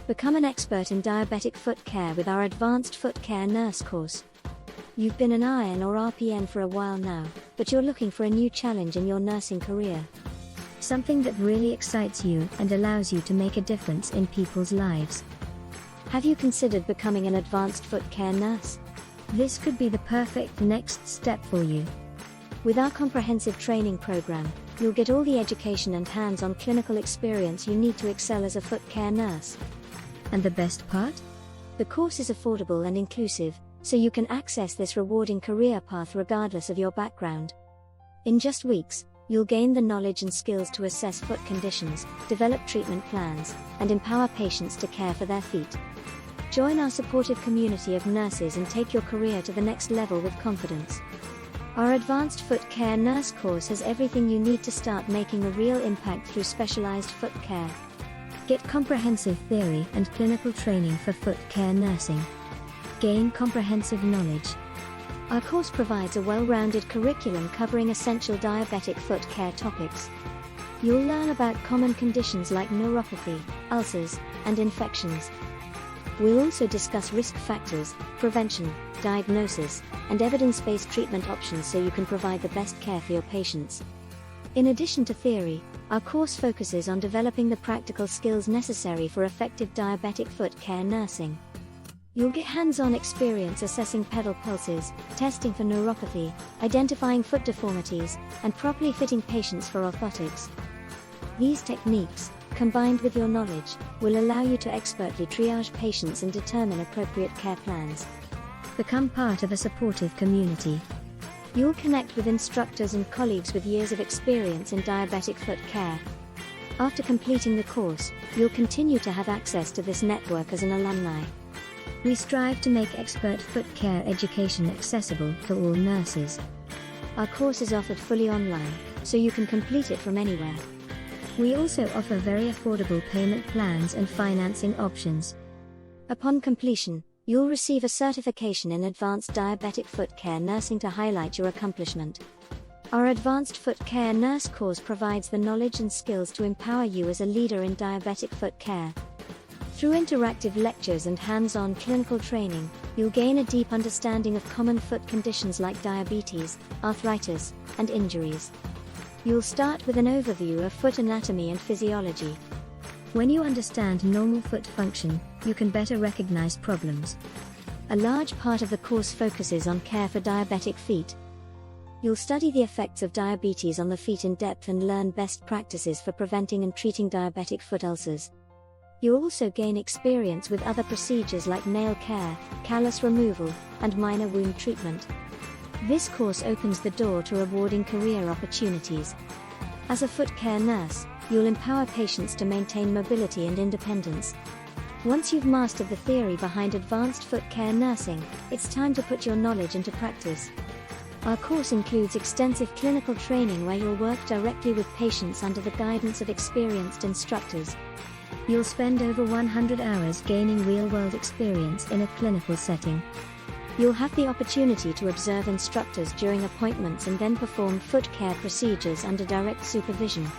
Become an expert in diabetic foot care with our Advanced Foot Care Nurse course. You've been an IN or RPN for a while now, but you're looking for a new challenge in your nursing career. Something that really excites you and allows you to make a difference in people's lives. Have you considered becoming an advanced foot care nurse? This could be the perfect next step for you. With our comprehensive training program, you'll get all the education and hands-on clinical experience you need to excel as a foot care nurse. And the best part? The course is affordable and inclusive, so you can access this rewarding career path regardless of your background. In just weeks, you'll gain the knowledge and skills to assess foot conditions, develop treatment plans, and empower patients to care for their feet. Join our supportive community of nurses and take your career to the next level with confidence. Our Advanced Foot Care Nurse course has everything you need to start making a real impact through specialized foot care. Get comprehensive theory and clinical training for foot care nursing. Gain comprehensive knowledge. Our course provides a well-rounded curriculum covering essential diabetic foot care topics. You'll learn about common conditions like neuropathy, ulcers, and infections. We'll also discuss risk factors, prevention, diagnosis, and evidence-based treatment options so you can provide the best care for your patients. In addition to theory, our course focuses on developing the practical skills necessary for effective diabetic foot care nursing. You'll get hands-on experience assessing pedal pulses, testing for neuropathy, identifying foot deformities, and properly fitting patients for orthotics. These techniques, combined with your knowledge, will allow you to expertly triage patients and determine appropriate care plans. Become part of a supportive community. You'll connect with instructors and colleagues with years of experience in diabetic foot care. After completing the course, you'll continue to have access to this network as an alumni. We strive to make expert foot care education accessible to all nurses. Our course is offered fully online, so you can complete it from anywhere. We also offer very affordable payment plans and financing options. Upon completion, you'll receive a certification in advanced diabetic foot care nursing to highlight your accomplishment. Our Advanced Foot Care Nurse course provides the knowledge and skills to empower you as a leader in diabetic foot care. Through interactive lectures and hands-on clinical training, you'll gain a deep understanding of common foot conditions like diabetes, arthritis, and injuries. You'll start with an overview of foot anatomy and physiology. When you understand normal foot function, you can better recognize problems. A large part of the course focuses on care for diabetic feet. You'll study the effects of diabetes on the feet in depth and learn best practices for preventing and treating diabetic foot ulcers. You'll also gain experience with other procedures like nail care, callus removal, and minor wound treatment. This course opens the door to rewarding career opportunities. As a foot care nurse, you'll empower patients to maintain mobility and independence. Once you've mastered the theory behind advanced foot care nursing, it's time to put your knowledge into practice. Our course includes extensive clinical training where you'll work directly with patients under the guidance of experienced instructors. You'll spend over 100 hours gaining real-world experience in a clinical setting. You'll have the opportunity to observe instructors during appointments and then perform foot care procedures under direct supervision.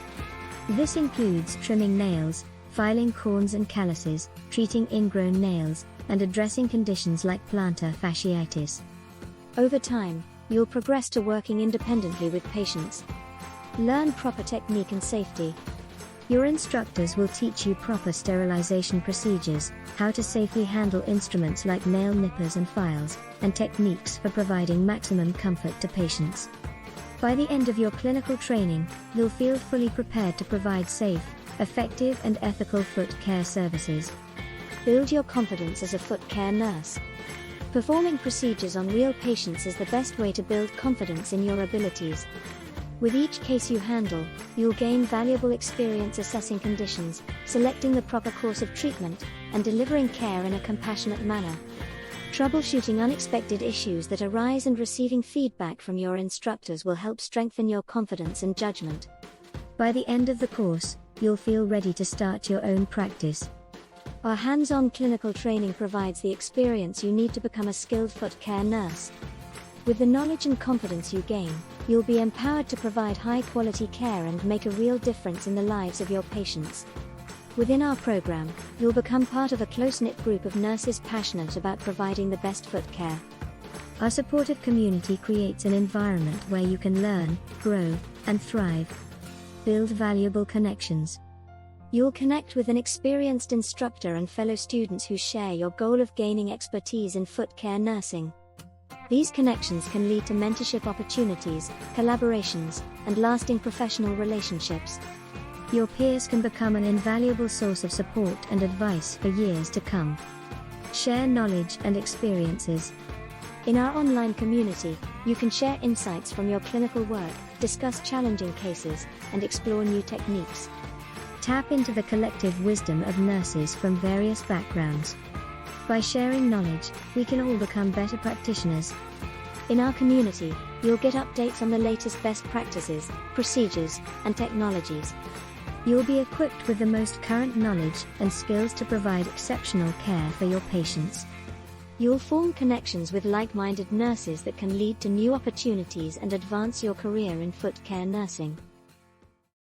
This includes trimming nails, filing corns and calluses, treating ingrown nails, and addressing conditions like plantar fasciitis. Over time, you'll progress to working independently with patients. Learn proper technique and safety. Your instructors will teach you proper sterilization procedures, how to safely handle instruments like nail nippers and files, and techniques for providing maximum comfort to patients. By the end of your clinical training, you'll feel fully prepared to provide safe, effective and ethical foot care services. Build your confidence as a foot care nurse. Performing procedures on real patients is the best way to build confidence in your abilities. With each case you handle, you'll gain valuable experience assessing conditions, selecting the proper course of treatment, and delivering care in a compassionate manner. Troubleshooting unexpected issues that arise and receiving feedback from your instructors will help strengthen your confidence and judgment. By the end of the course, you'll feel ready to start your own practice. Our hands-on clinical training provides the experience you need to become a skilled foot care nurse. With the knowledge and confidence you gain, you'll be empowered to provide high-quality care and make a real difference in the lives of your patients. Within our program, you'll become part of a close-knit group of nurses passionate about providing the best foot care. Our supportive community creates an environment where you can learn, grow, and thrive. Build valuable connections. You'll connect with an experienced instructor and fellow students who share your goal of gaining expertise in foot care nursing. These connections can lead to mentorship opportunities, collaborations, and lasting professional relationships. Your peers can become an invaluable source of support and advice for years to come. Share knowledge and experiences. In our online community, you can share insights from your clinical work, discuss challenging cases, and explore new techniques. Tap into the collective wisdom of nurses from various backgrounds. By sharing knowledge, we can all become better practitioners. In our community, you'll get updates on the latest best practices, procedures, and technologies. You'll be equipped with the most current knowledge and skills to provide exceptional care for your patients. You'll form connections with like-minded nurses that can lead to new opportunities and advance your career in foot care nursing.